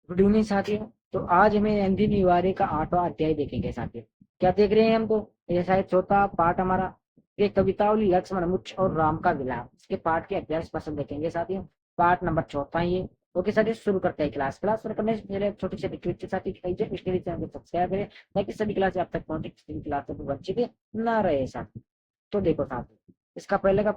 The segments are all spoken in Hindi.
गुड इवनिंग साथियों। तो आज हमें हिंदी निवारे का 8वां अध्याय देखेंगे साथियों। क्या देख रहे हैं हम? तो ये शायद चौथा पाठ हमारा, ये कवितावली लक्ष्मण मुच्छ और राम का विलाप, इसके पाठ के अभ्यास पसंद देखेंगे साथियों। पाठ नंबर चौथा ही है। ओके साथियों, शुरू करते हैं। क्लास शुरू करने से पहले छोटी सी रिक्वेस्ट साथी कीजिए, इसके लिए चैनल को सब्सक्राइब करें ताकि सभी क्लास आप तक पहुंचे, किसी भी क्लास से वंचित ना रहे साथी। तो देखो साथियों, इसका पहले का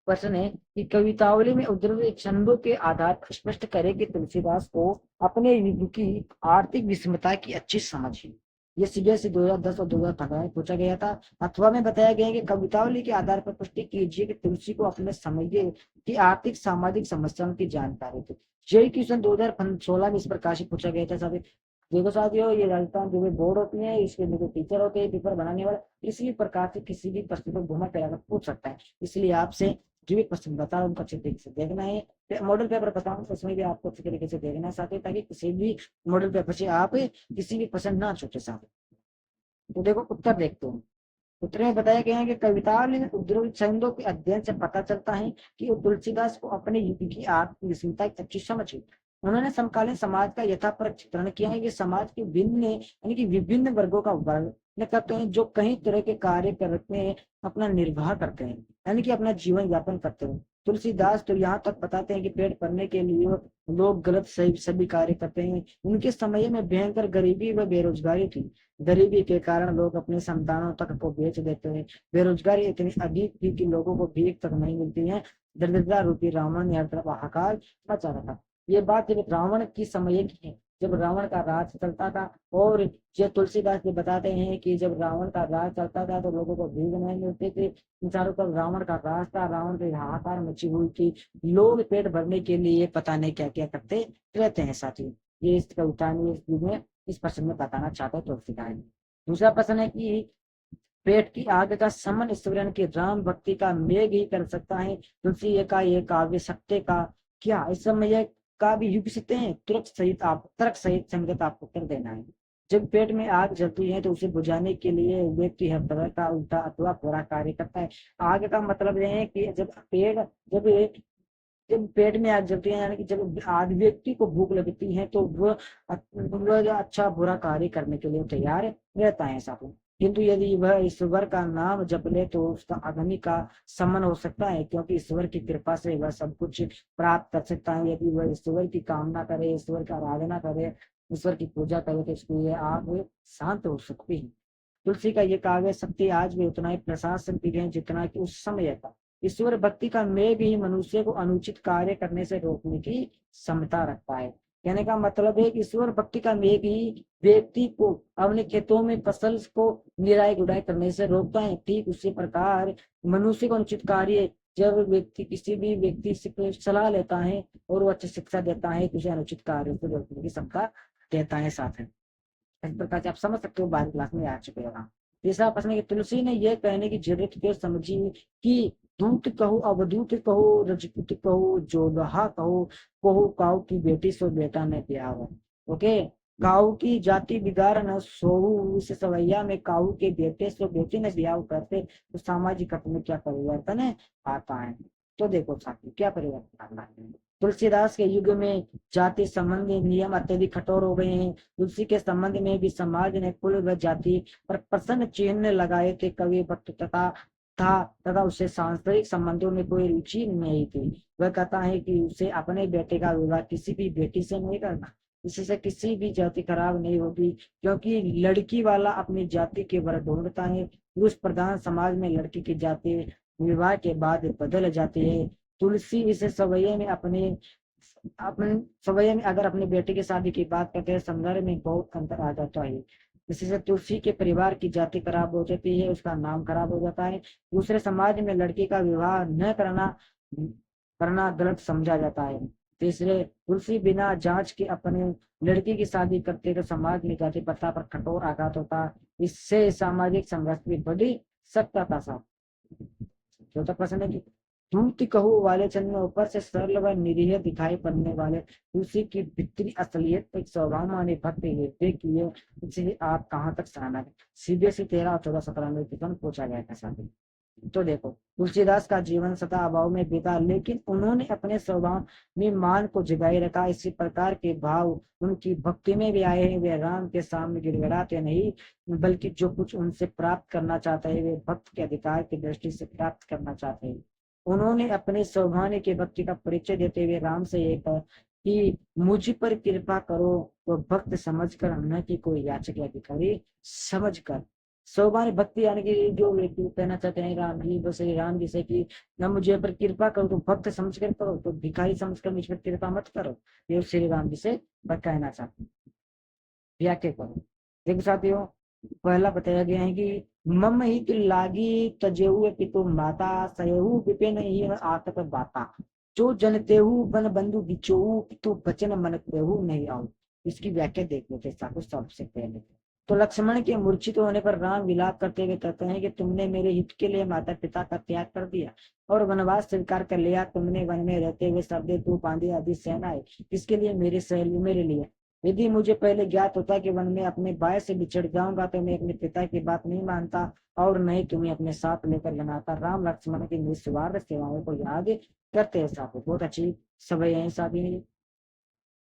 प्रश्न है कि कवितावली में उद्धृत छंदों के आधार पर स्पष्ट करें कि तुलसीदास को अपने युग की आर्थिक विषमता की अच्छी समझ है। ये सीबीएसई 2010 और 2018 में पूछा गया था। अथवा में बताया गया है कि कवितावली के आधार पर पुष्टि कीजिए कि तुलसी को अपने समय की आर्थिक सामाजिक समस्याओं की जानकारी थी। यही क्वेश्चन 2016 में इस प्रकार से पूछा गया था साथियों। देखो साथियों, ये राजस्थान जो भी बोर्ड होती है, इसके जो टीचर होते हैं, पेपर बनाने वाले, इसी प्रकार से किसी भी प्रश्न को घुमा फिरा कर पूछ सकता है। इसलिए आपसे जो भी क्वेश्चन बता रहा हूँ उनको अच्छे तरीके से देखना है। मॉडल पेपर बताऊँ तो उसमें भी आपको अच्छे तरीके से देखना है साथ ही, ताकि किसी भी मॉडल पेपर से आप किसी भी क्वेश्चन ना छूटे साथ। तो देखो उत्तर देखते हैं। उत्तर में बताया गया है कि कवितावली में उद्धृत छंदों के अध्ययन से पता चलता है कि वो तुलसीदास को अपने युग की आत्म विस्मृति की अच्छी समझ है। उन्होंने समकालीन समाज का यथापरक चित्रण किया है कि समाज के भिन्न यानी कि विभिन्न वर्गों का वर्णन करते हैं, जो कई तरह के कार्य करते हैं, अपना निर्वाह करते हैं, यानी कि अपना जीवन यापन करते हैं। तुलसीदास तो यहाँ तक बताते हैं कि पेट भरने के लिए लोग गलत सही सभी कार्य करते हैं। उनके समय में भयंकर गरीबी व बेरोजगारी थी। गरीबी के कारण लोग अपने संतानों तक को बेच देते हैं। बेरोजगारी इतनी अधिक थी कि लोगों को भीख तक नहीं मिलती है। दरिद्रता रूपी रावण ने हर तरफ हाहाकार मचा रखा। ये बात जब रावण की समय की है, जब रावण का राज चलता था। और ये तुलसीदास जी बताते हैं कि जब रावण का राज चलता था तो लोगों को भीख नहीं मिलती थी। चारों तरफ रावण का राज था, रावण की हाहाकार मची हुई थी। लोग पेट भरने के लिए पता नहीं क्या क्या करते रहते हैं साथी। ये इस कविता में इस प्रश्न में बताना चाहता है तुलसीदास। दूसरा प्रश्न है कि पेट की आग का समन ईश्वरन की राम भक्ति का मेघ ही कर सकता है। तुलसी का ये काव्य सत्य का क्या इस समय ये काव्य युग सत्य है? तर्क सहित संगत आपको उत्तर देना है। जब पेट में आग जलती है तो उसे बुझाने के लिए व्यक्ति हर तरह का उल्टा अथवा बुरा कार्य करता है। आग का मतलब यह है कि जब जब पेट में आग जलती है, यानी कि जब आग व्यक्ति को भूख लगती है तो वह अच्छा बुरा कार्य करने के लिए तैयार रहता है साथियों। किंतु यदि वह ईश्वर का नाम जप ले तो उसका अग्नि का समन हो सकता है, क्योंकि ईश्वर की कृपा से वह सब कुछ प्राप्त कर सकता है। यदि वह ईश्वर की कामना करे, ईश्वर की आराधना करे, ईश्वर की पूजा करे तो इसकी ये आग शांत हो सकती है। तुलसी का ये काव्य शक्ति आज भी उतना ही प्रशासन है जितना कि उस समय था। ईश्वर भक्ति का मेघ ही मनुष्य को अनुचित कार्य करने से रोकने की क्षमता रखता है। कहने का मतलब है कि ईश्वर भक्ति का मेघ ही व्यक्ति को अपने खेतों में फसल को निराई गुड़ाई करने से रोकता है। ठीक उसी प्रकार मनुष्य को अनुचित कार्य, जब व्यक्ति किसी भी व्यक्ति से सलाह लेता है और वो अच्छी शिक्षा देता है तो उसे अनुचित कार्य को रोकने की क्षमता देता है साथ है। इस प्रकार से आप समझ सकते हो, 12 क्लास में आ चुके हो आप। तीसरा प्रश्न है कि तुलसी ने यह कहने की जरूरत क्यों समझी कि दूत कहो, अवधूत कहो, रजपूत कहो, जोलहा कहो, कहो काऊ की बेटी सो बेटा न ब्याह। ओके। काऊ की जाति बिगाड़ न सोऊ, इस सवैया में काऊ के बेटे सो बेटी ने ब्याह करते तो सामाजिक अर्थ में क्या परिवर्तन आता है? तो देखो साथी, क्या परिवर्तन आता है। तुलसीदास के युग में जाति संबंधी नियम अत्यधिक कठोर हो गए हैं। तुलसी के संबंध में भी समाज ने कुल व जाति पर प्रसन्न चिन्ह लगाए थे। कवि भक्त तथा उसे सांसारिक संबंधों में कोई रुचि नहीं थी। वह कहता है कि उसे अपने बेटे का विवाह किसी भी बेटी से नहीं करना, इससे किसी भी जाति खराब नहीं होगी, क्योंकि लड़की वाला अपनी जाति के वर ढूंढता है। पुरुष प्रधान समाज में लड़की की जाति विवाह के बाद बदल जाती है। तुलसी इस सवैये में अपने सवैया में अगर अपनी बेटी की शादी की बात करते हैं, संदर्भ में बहुत अंतर आ जाता है। इसी से तुलसी के परिवार की जाति खराब हो जाती है, उसका नाम खराब हो जाता है। दूसरे समाज में लड़की का विवाह न करना करना गलत समझा जाता है। तीसरे, तुलसी बिना जांच के अपने लड़की की शादी करते तो समाज में जाति प्रथा पर कठोर आघात होता। इससे सामाजिक संघर्ष भी बढ़ी सकता था साहब। चौथा प्रश्न है कि धूर्त कहू वाले चंद में ऊपर से सरल व निरीह दिखाई पड़ने वाले तुलसी की भीतरी असलियत एक स्वभाव माने भक्त हृदय की है, इसे आप कहाँ तक सहना है? सीबीएसई 13 और 14 17 में पूछा गया था साथी। तो देखो, तुलसीदास का जीवन सदा अभाव में बीता, लेकिन उन्होंने अपने स्वभाव में मान को जगाए रखा। इसी प्रकार के भाव उनकी भक्ति में भी आए हैं। वे राम के सामने गिड़गिड़ाते नहीं, बल्कि जो कुछ उनसे प्राप्त करना चाहते हैं वे भक्त के अधिकार की दृष्टि से प्राप्त करना चाहते हैं। उन्होंने अपने सौभाग्य के भक्ति का परिचय देते हुए राम से ये कहा कि मुझ पर कृपा करो, तो भक्त समझकर, न कि कोई याचक या भिखारी समझकर। सौभाग्य भक्ति यानी कि जो व्यक्ति कहना चाहते हैं राम जी, वो श्री राम जी से कि न मुझे पर कृपा करो, तो भक्त समझ कर करो, तो भिखारी समझकर मुझ पर कृपा मत करो। ये श्री राम जी से कहना चाहते हैं। व्याख्या करो। देखो साथियों, पहला बताया गया है कि मम हित लागी तजेऊ पितु माता, सयहु विपिन ही आतक बाता, जो जनतेहु बन बंधु बिचोऊ, पितु बचन मन केहू नहीं आओ। इसकी व्याख्या देख लेते साथियों सबसे पहले। तो लक्ष्मण के मूर्छित होने पर राम विलाप करते हुए कहते हैं कि तुमने मेरे हित के लिए माता पिता का त्याग कर दिया और वनवास स्वीकार कर लिया। तुमने वन में रहते हुए शब्द तूप आंधी आदि सेनाएं, इसके लिए मेरे सहेली मेरे लिए। यदि मुझे पहले ज्ञात होता कि वन में अपने बाय से बिछड़ जाऊंगा तो मैं अपने पिता की बात नहीं मानता और नहीं तुम्हें अपने साथ लेकर बनाता। राम लक्ष्मण की निस्वार्थ सेवाओं को याद करते हैं साथी। बहुत अच्छी सवय है साथी।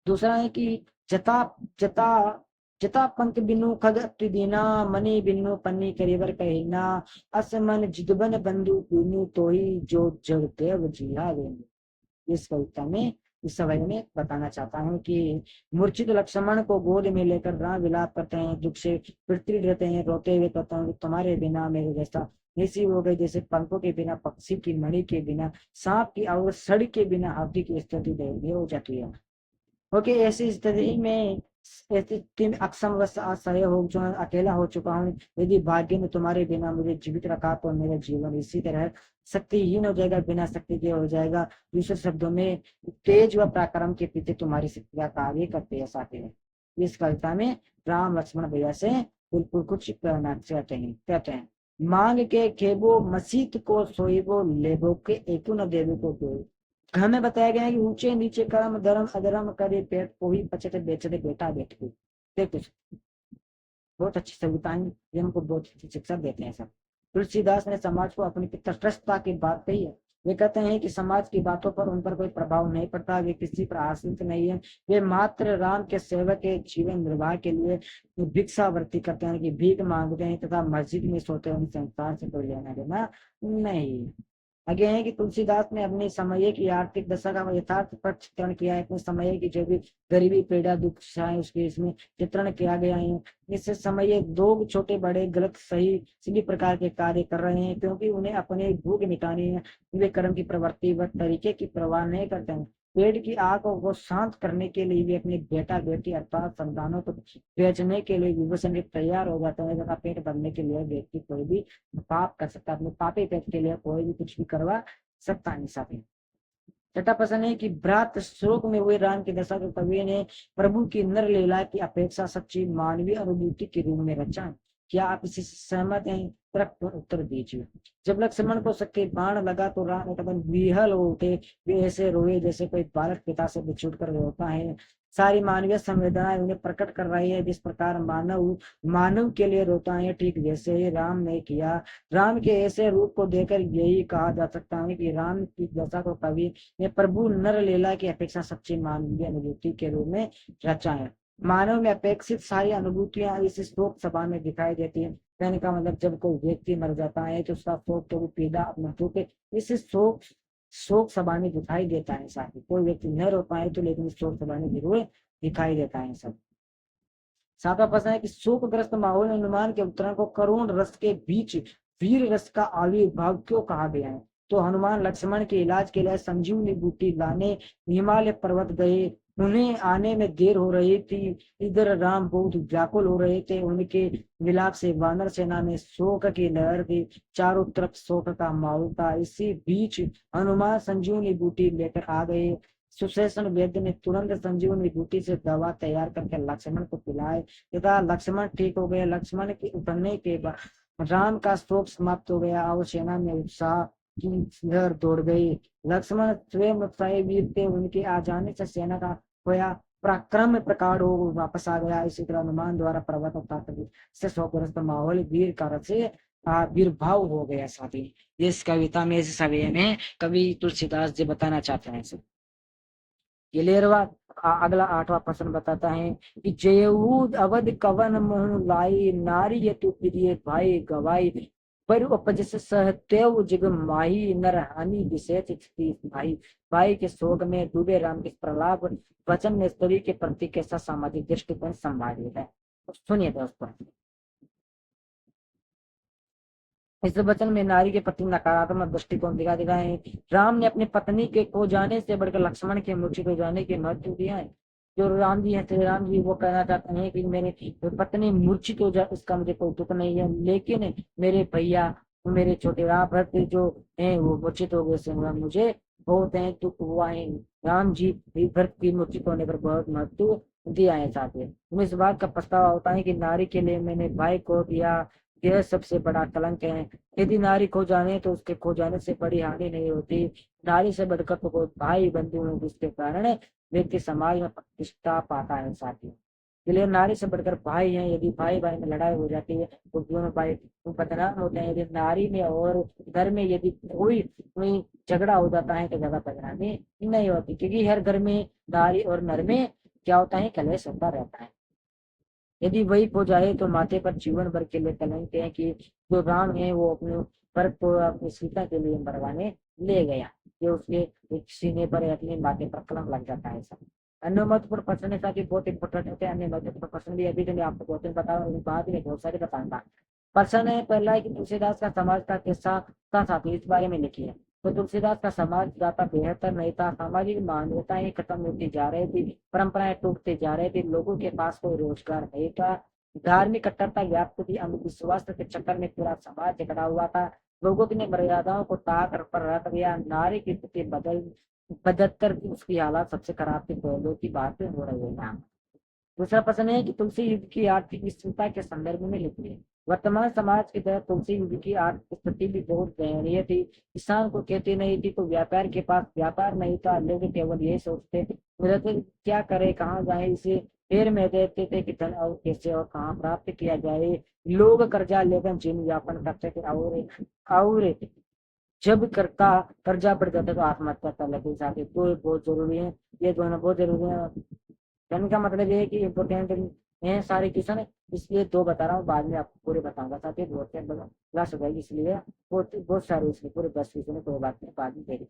दूसरा है कि जता जता जता पंख बिनु खग दीना, मणि बिनु पन्नी करीबर कहना, असमन जिदबन बंधु बिनु तो ही जो जग देव जिया वेनु। इस कविता में, इस समय में बताना चाहता हूँ कि मूर्छित लक्ष्मण को गोद में लेकर राम विलाप करते हैं, दुख से पृथ्वी रहते हैं, रोते हुए कहते हैं तुम्हारे बिना मेरे जैसा ऐसी हो गई जैसे पंखों के बिना पक्षी की, मणि के बिना सांप की और सड़ के बिना हाथी की स्थिति दयनीय हो जाती है। ओके, ऐसी स्थिति में स्थिति में अक्षम व असहाय हो जो अकेला हो चुका हूँ। यदि भाग्य ने तुम्हारे बिना मुझे जीवित रखा तो मेरा जीवन इसी तरह शक्तिहीन हो जाएगा, बिना शक्ति के हो जाएगा। दूसरे शब्दों में, तेज व पराक्रम के पीछे तुम्हारी शक्ति का कार्य करते हैं साथी। इस कविता में राम लक्ष्मण भैया से बिल्कुल कुछ कहना कहते हैं मांग के खेबो मसीत को सोईबो, लेबो के एकु न देवो को दो। हमें बताया गया है कि ऊंचे नीचे कर्म धर्म अधर्म करे पेट को ही पचते बेचते बेटा बेट को। देखो, बहुत अच्छी कविताएं ये हमको बहुत अच्छी शिक्षा देते हैं सब। तुलसीदास ने समाज को अपनी तटस्थता की बात कही है। वे कहते हैं कि समाज की बातों पर उन पर कोई प्रभाव नहीं पड़ता, वे किसी पर आश्रित नहीं है, वे मात्र राम के सेवक के जीवन निर्वाह के लिए भिक्षावृत्ति करते हैं, कि भीख मांगते हैं तथा मस्जिद में सोते हैं, संसार से कोई लेना देना नहीं। आगे है कि तुलसीदास ने अपने समय की आर्थिक दशा का यथार्थ पर चित्रण किया है। अपने समय की जो भी गरीबी पीड़ा दुख है उसके इसमें चित्रण किया गया है। इससे समय लोग छोटे बड़े गलत सही सभी प्रकार के कार्य कर रहे हैं, क्योंकि उन्हें अपने भूख मिटानी है। वे कर्म की प्रवृत्ति व तरीके की परवाह नहीं करते हैं। पेट की आग को शांत करने के लिए भी अपने बेटा बेटी अर्थात संतानों को बेचने के लिए विभूषण के तैयार हो जाते हैं, तथा पेट भरने के लिए व्यक्ति कोई भी पाप कर सकता है। अपने पापी पेट के लिए कोई भी कुछ भी करवा सकता है। साथी छठा प्रश्न है कि भ्रात श्लोक में हुए राम की दशा को कवि ने प्रभु की नर लीला की अपेक्षा सच्ची मानवीय अनुभूति के रूप में रचा। क्या आप इसी से सहमत हैं? तुरंत उत्तर दीजिए। जब लक्ष्मण को सके बाण लगा तो राम एकदम विहल हो उठे। वे ऐसे रोए जैसे कोई बालक पिता से बिछुड़ कर रोता है। सारी मानवीय संवेदनाएं उन्हें प्रकट कर रही है। जिस प्रकार मानव मानव के लिए रोता है, ठीक वैसे ही राम ने किया। राम के ऐसे रूप को देखकर यही कहा जा सकता है कि राम की दशा को कवि ने प्रभु नर लीला की अपेक्षा सच्ची मानवीय अनुभूति के रूप में रचा है। मानव में अपेक्षित सारी अनुभूतियां इस शोक सभा में दिखाई देती है। कहने का मतलब, जब कोई व्यक्ति मर जाता है तो उसका शोक तो पीड़ा अपना दुख इस शोक शोक सभा में दिखाई देता है। साथ ही कोई व्यक्ति न रो पाए तो, लेकिन शोक सभा में जरूर दिखाई देता है सब। सातवां प्रश्न है कि शोकग्रस्त माहौल में हनुमान के उत्तरण को करुण रस के बीच वीर रस का आविर्भाव क्यों कहा गया है? तो हनुमान लक्ष्मण के इलाज के लिए संजीवनी बूटी लाने हिमालय पर्वत गए। उन्हें आने में देर हो रही थी। इधर राम बहुत व्याकुल हो रहे थे। उनके विलाप से वानर सेना में शोक की लहर थी। चारों तरफ शोक का माहौल था। इसी बीच हनुमान संजीवनी बूटी लेकर आ गए। सुशेषण वैद्य ने तुरंत संजीवनी बूटी से दवा तैयार करके लक्ष्मण को पिलाए तथा लक्ष्मण ठीक हो गए। लक्ष्मण के उतरने के बाद राम का शोक समाप्त हो गया और सेना में उत्साह की लहर दौड़ गई। लक्ष्मण स्वयं उत्साही वीर थे। उनके आ जाने से सेना का होया पराक्रम प्रकार हो वापस आ गया। इसी तरह हनुमान द्वारा पर्वत से शोकग्रस्त माहौल वीर कार्य से आविर्भाव हो गया साथी। ये इस कविता में, इस समय में कवि तुलसीदास जी बताना चाहते हैं। क्लियरवा। अगला 8वां प्रश्न बताता है कि जयऊद अवध कवन मोह लाई, नारी ये तू प्रिय भाई गवाई, पर उपज सहतेव जग माही, नर हानि विशेष भाई। भाई के शोक में डूबे राम के प्रलाप वचन में स्त्री के प्रति कैसा सामाजिक दृष्टिकोण संभालित है। सुनिए दोस्तों, इस वचन में नारी के प्रति नकारात्मक दृष्टिकोण दिखा है। राम ने अपनी पत्नी के खो जाने से बढ़कर लक्ष्मण के मूर्छित हो जाने के महत्व दिया है। जो राम जी है, श्री राम जी, वो कहना चाहते हैं कि मेरी पत्नी मूर्छित हो जाए उसका मुझे कोई दुख नहीं है, लेकिन मेरे भैया, मेरे छोटे राम भरत जो है वो मूर्छित हो गए, मुझे बहुत है दुख हुआ है। राम जी भरत की मूर्छित होने पर बहुत महत्व दिया है। साथ ही इस बात का पछतावा होता है कि नारी के लिए मैंने भाई को दिया, यह सबसे बड़ा कलंक है। यदि नारी खो जाने तो उसके खो जाने से बड़ी हानि नहीं होती। नारी से बढ़कर तो कोई भाई बंधु है जिसके कारण व्यक्ति समाज में प्रतिष्ठा पाता है। साथी, इसलिए नारी से बढ़कर भाई है। यदि भाई भाई में लड़ाई हो जाती है तो दोनों भाई बदनाम होते हैं। यदि नारी में और घर में यदि कोई झगड़ा हो जाता है तो ज्यादा बदनामी नहीं होती, क्योंकि हर घर में नारी और नर में क्या होता है, कलेश होता रहता है। यदि वही खो जाए तो माथे पर जीवन भर के लिए कलंक है कि जो राम है वो अपने पर को अपनी सीता के लिए मरवाने ले गया। ये उसके एक सीने पर या अपने माथे पर कलंक लग जाता है। सब अन्य महत्वपूर्ण प्रश्न है साथ ही बहुत इंपॉर्टेंट होते हैं। अन्य महत्वपूर्ण प्रश्न भी अभी तो मैं आपको बहुत बता बाद में बहुत सारे बताऊंगा। प्रश्न है पहला है कि तुलसीदास का समाज का किस्सा था साथी, इस बारे में लिखिए। तो तुलसीदास का समाज ज्यादा बेहतर नहीं था। सामाजिक मान्यताएं खत्म होती जा रही थी, परंपराएं टूटते जा रहे थे, लोगों के पास कोई रोजगार नहीं था, धार्मिक कट्टरता व्याप्त थी, अंधविश्वास के चक्कर में पूरा समाज झगड़ा हुआ था, लोगों की मर्यादाओं को ताक पर रख दिया, नारी की स्थिति बदतर की, उसकी हालत सबसे खराब थी। पहलों की बातें हो रही है यहाँ। दूसरा प्रश्न है कि तुलसी युग की आर्थिक स्थिरता के संदर्भ में लिखिए। वर्तमान समाज की तरह तुलसी युग की आर्थिक स्थिति भी बहुत दयनीय थी। किसान को खेती नहीं थी तो व्यापार के पास व्यापार नहीं था। लोग केवल यही सोचते मेरे क्या करे, कहाँ जाए, इसे पैर में देते थे कि धन और कैसे और कहाँ प्राप्त किया जाए। लोग कर्जा लेकर जीवन यापन करते थे, और जब करता कर्जा बढ़ जाता तो आत्महत्या कर लेते जाते। तो बहुत जरूरी है, ये दोनों बहुत जरूरी है। कहने का मतलब ये है कि इम्पोर्टेंट है सारे क्वेश्चन, इसलिए दो बता रहा हूँ, बाद में आपको पूरे बताऊंगा। साथ ही बहुत क्लास हो जाएगी, इसलिए बहुत बहुत सारे इसलिए पूरे 10 क्वेश्चन, कोई बात नहीं, बाद में देख